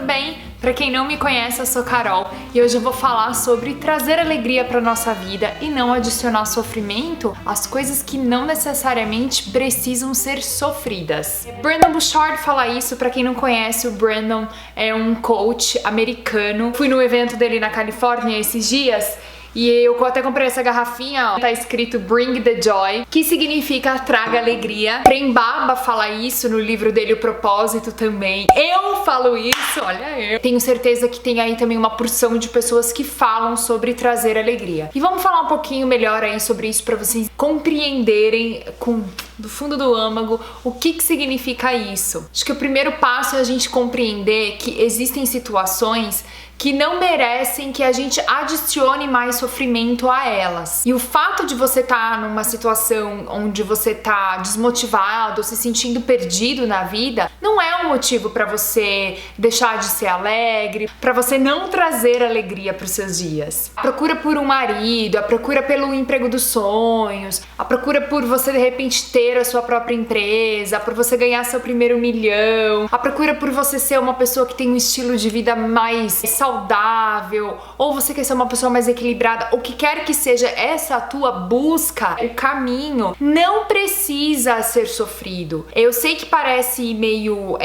bem? Pra quem não me conhece, eu sou Carol e hoje eu vou falar sobre trazer alegria pra nossa vida e não adicionar sofrimento às coisas que não necessariamente precisam ser sofridas. Brendon Burchard fala isso. Pra quem não conhece, o Brendon é um coach americano. Fui no evento dele na Califórnia esses dias e eu até comprei essa garrafinha, ó, tá escrito Bring the Joy, que significa traga alegria. Prem Baba fala isso no livro dele, O Propósito, também. Eu falo isso, olha eu. Tenho certeza que tem aí também uma porção de pessoas que falam sobre trazer alegria. E vamos falar um pouquinho melhor aí sobre isso pra vocês compreenderem do fundo do âmago o que significa isso. Acho que o primeiro passo é a gente compreender que existem situações que não merecem que a gente adicione mais sofrimento a elas. E o fato de você estar numa situação onde você tá desmotivado ou se sentindo perdido na vida não é um motivo para você deixar de ser alegre, para você não trazer alegria para os seus dias. A procura por um marido, a procura pelo emprego dos sonhos, a procura por você de repente ter a sua própria empresa, por você ganhar seu primeiro milhão, a procura por você ser uma pessoa que tem um estilo de vida mais saudável, ou você quer ser uma pessoa mais equilibrada, o que quer que seja essa tua busca, o caminho não precisa ser sofrido. Eu sei que parece meio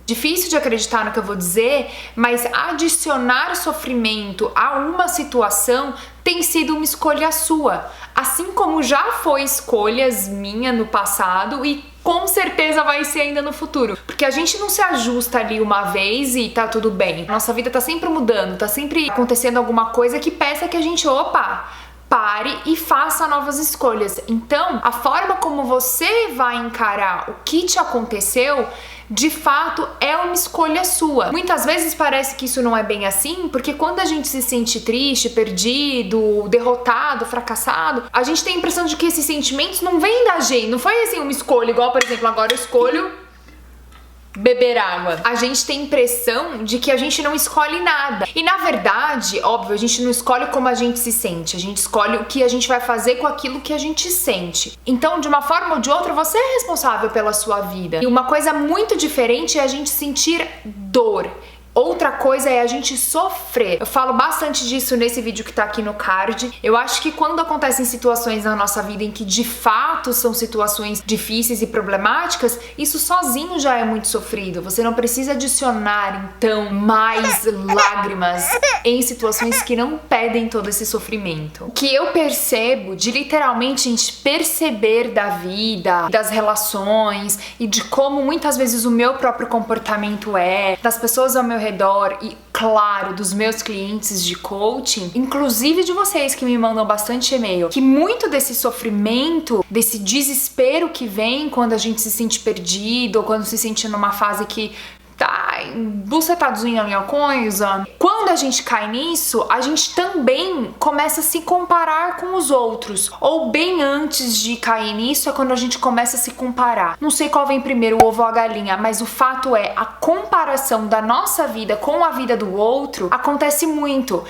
difícil de acreditar no que eu vou dizer, mas adicionar sofrimento a uma situação tem sido uma escolha sua, assim como já foi escolhas minha no passado e com certeza vai ser ainda no futuro, porque a gente não se ajusta ali uma vez e tá tudo bem. Nossa vida tá sempre mudando, tá sempre acontecendo alguma coisa que peça que a gente, pare e faça novas escolhas. Então, a forma como você vai encarar o que te aconteceu, de fato, é uma escolha sua. Muitas vezes parece que isso não é bem assim, porque quando a gente se sente triste, perdido, derrotado, fracassado, a gente tem a impressão de que esses sentimentos não vêm da gente. Não foi assim uma escolha, igual, por exemplo, agora eu escolho beber água. A gente tem a impressão de que a gente não escolhe nada. E na verdade, óbvio, a gente não escolhe como a gente se sente. A gente escolhe o que a gente vai fazer com aquilo que a gente sente. Então, de uma forma ou de outra, você é responsável pela sua vida. E uma coisa muito diferente é a gente sentir dor. Outra coisa é a gente sofrer. Eu falo bastante disso nesse vídeo que tá aqui no card. Eu acho que quando acontecem situações na nossa vida em que de fato são situações difíceis e problemáticas, isso sozinho já é muito sofrido. Você não precisa adicionar, então, mais lágrimas em situações que não pedem todo esse sofrimento. O que eu percebo de literalmente a gente perceber da vida, das relações e de como muitas vezes o meu próprio comportamento das pessoas ao meu redor e, claro, dos meus clientes de coaching, inclusive de vocês que me mandam bastante e-mail, que muito desse sofrimento, desse desespero que vem quando a gente se sente perdido ou quando se sente numa fase que tá bucetadinho ali a coisa, quando a gente cai nisso, a gente também começa a se comparar com os outros. Ou bem antes de cair nisso é quando a gente começa a se comparar. Não sei qual vem primeiro, o ovo ou a galinha, mas o fato é, a comparação da nossa vida com a vida do outro acontece muito.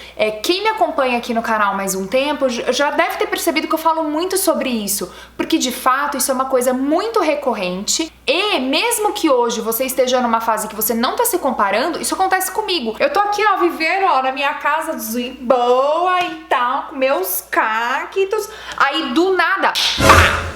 Quem me acompanha aqui no canal há mais um tempo já deve ter percebido que eu falo muito sobre isso, porque de fato isso é uma coisa muito recorrente e mesmo que hoje você esteja numa fase que você não tá se comparando, isso acontece comigo. Eu tô aqui, vivendo, na minha casa boa e tal, com meus cactos. Aí, do nada,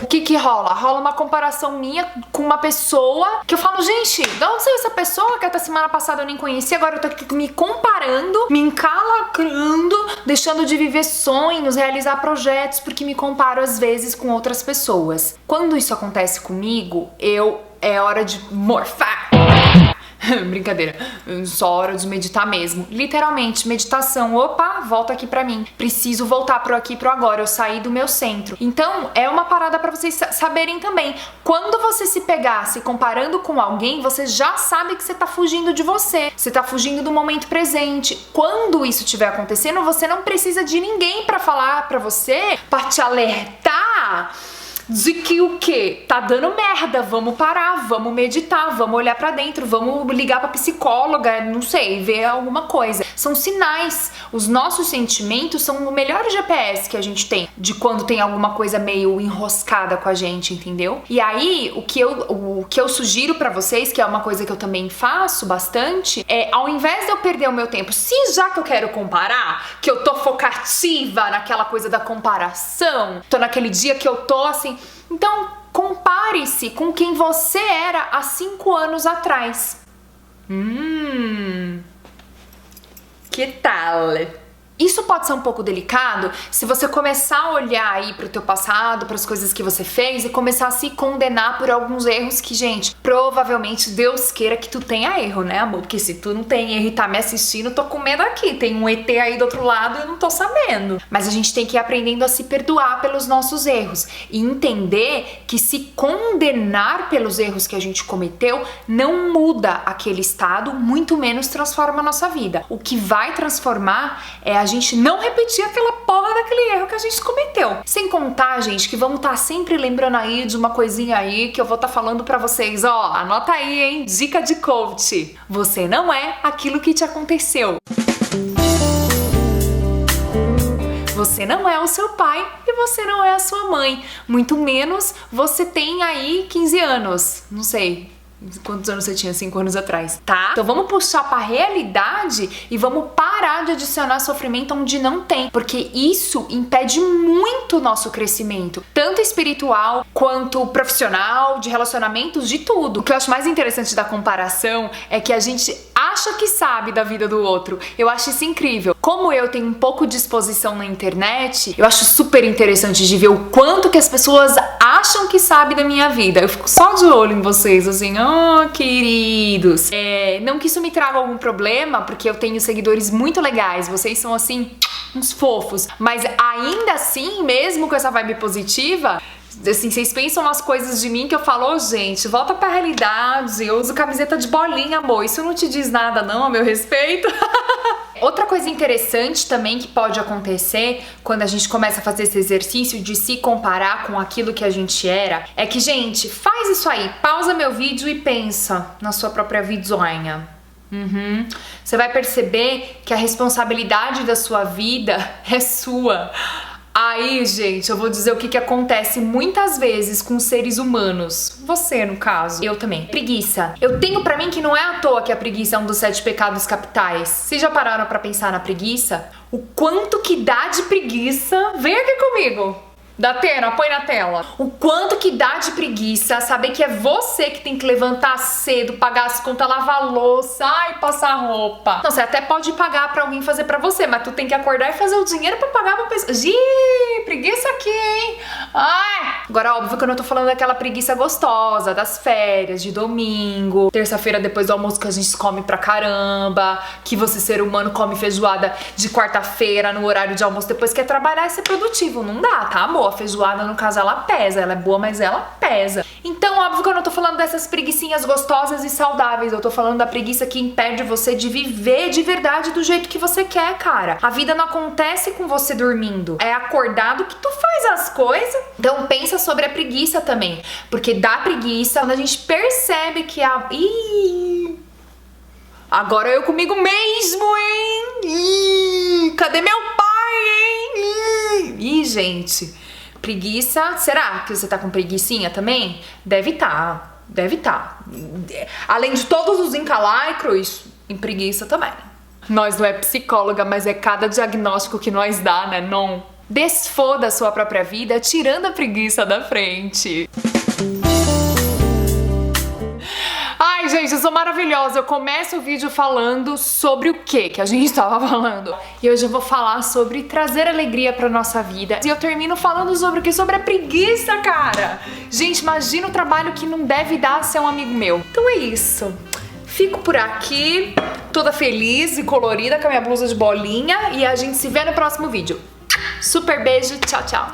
o que rola? Rola uma comparação minha com uma pessoa que eu falo, gente, de onde saiu essa pessoa que até semana passada eu nem conhecia, agora eu tô aqui me comparando, me encalacrando, deixando de viver sonhos, realizar projetos, porque me comparo às vezes com outras pessoas. Quando isso acontece comigo, é hora de morfar. Brincadeira, só hora de meditar mesmo. Literalmente, meditação. Volta aqui pra mim. Preciso voltar pro aqui e pro agora. Eu saí do meu centro. Então, é uma parada pra vocês saberem também. Quando você se pegar se comparando com alguém, você já sabe que você tá fugindo de você. Você tá fugindo do momento presente. Quando isso estiver acontecendo, você não precisa de ninguém pra falar pra você, pra te alertar de que o quê? Tá dando merda, vamos parar, vamos meditar, vamos olhar pra dentro, vamos ligar pra psicóloga, não sei, ver alguma coisa. São sinais. Os nossos sentimentos são o melhor GPS que a gente tem de quando tem alguma coisa meio enroscada com a gente, entendeu? E aí, o que eu sugiro pra vocês, que é uma coisa que eu também faço bastante, é ao invés de eu perder o meu tempo, se já que eu quero comparar, que eu tô focativa naquela coisa da comparação, tô naquele dia que eu tô assim, então compare-se com quem você era há 5 anos atrás. Que tal? Isso pode ser um pouco delicado se você começar a olhar aí pro teu passado, pras coisas que você fez e começar a se condenar por alguns erros que, gente, provavelmente Deus queira que tu tenha erro, né, amor? Porque se tu não tem erro e tá me assistindo, tô com medo aqui. Tem um ET aí do outro lado e eu não tô sabendo. Mas a gente tem que ir aprendendo a se perdoar pelos nossos erros e entender que se condenar pelos erros que a gente cometeu não muda aquele estado, muito menos transforma a nossa vida. O que vai transformar é a gente não repetir aquela porra daquele erro que a gente cometeu. Sem contar, gente, que vamos estar sempre lembrando aí de uma coisinha aí que eu vou estar falando pra vocês. Ó, anota aí, hein? Dica de coach. Você não é aquilo que te aconteceu. Você não é o seu pai e você não é a sua mãe. Muito menos você tem aí 15 anos. Não sei. Quantos anos você tinha 5 anos atrás, tá? Então vamos puxar pra realidade e vamos parar de adicionar sofrimento onde não tem, porque isso impede muito o nosso crescimento, tanto espiritual quanto profissional, de relacionamentos, de tudo. O que eu acho mais interessante da comparação é que a gente acha que sabe da vida do outro. Eu acho isso incrível. Como eu tenho um pouco de exposição na internet, eu acho super interessante de ver o quanto que as pessoas acham que sabe da minha vida. Eu fico só de olho em vocês, assim, oh, queridos. Não que isso me traga algum problema, porque eu tenho seguidores muito legais, vocês são, assim, uns fofos. Mas ainda assim, mesmo com essa vibe positiva, assim, vocês pensam umas coisas de mim que eu falo, oh, gente, volta pra realidade, eu uso camiseta de bolinha, amor, isso não te diz nada não a meu respeito? Outra coisa interessante também que pode acontecer quando a gente começa a fazer esse exercício de se comparar com aquilo que a gente era, é que, gente, faz isso aí, pausa meu vídeo e pensa na sua própria vidinha. Você vai perceber que a responsabilidade da sua vida é sua. Aí, gente, eu vou dizer o que acontece muitas vezes com seres humanos. Você, no caso. Eu também. Preguiça. Eu tenho pra mim que não é à toa que a preguiça é um dos 7 pecados capitais. Vocês já pararam pra pensar na preguiça? O quanto que dá de preguiça... Vem aqui comigo. Da Atena, põe na tela. O quanto que dá de preguiça saber que é você que tem que levantar cedo, pagar as contas, lavar a louça, ai, passar roupa. Não, você até pode pagar pra alguém fazer pra você, mas tu tem que acordar e fazer o dinheiro pra pagar pra pessoa. Preguiça aqui, hein? Ai! Agora, óbvio que eu não tô falando daquela preguiça gostosa, das férias, de domingo, terça-feira depois do almoço que a gente come pra caramba, que você, ser humano, come feijoada de quarta-feira no horário de almoço depois quer trabalhar e ser produtivo. Não dá, tá, amor? A feijoada, no caso, ela pesa. Ela é boa, mas ela pesa. Então, óbvio que eu não tô falando dessas preguicinhas gostosas e saudáveis. Eu tô falando da preguiça que impede você de viver de verdade do jeito que você quer, cara. A vida não acontece com você dormindo. É acordado que tu faz as coisas. Então, pensa sobre a preguiça também. Porque dá preguiça quando a gente percebe que a... Ih, agora eu comigo mesmo, hein? Ih, cadê meu pai, hein? Ih, gente... Preguiça, será que você tá com preguicinha também? Deve tá. Além de todos os encalacros, em preguiça também. Nós não é psicóloga, mas é cada diagnóstico que nós dá, né? Não. Desfoda a sua própria vida, tirando a preguiça da frente. Ai, gente, eu sou maravilhosa. Eu começo o vídeo falando sobre o que a gente tava falando. E hoje eu vou falar sobre trazer alegria pra nossa vida. E eu termino falando sobre o que? Sobre a preguiça, cara. Gente, imagina o trabalho que não deve dar ser um amigo meu. Então é isso. Fico por aqui, toda feliz e colorida com a minha blusa de bolinha. E a gente se vê no próximo vídeo. Super beijo, tchau, tchau.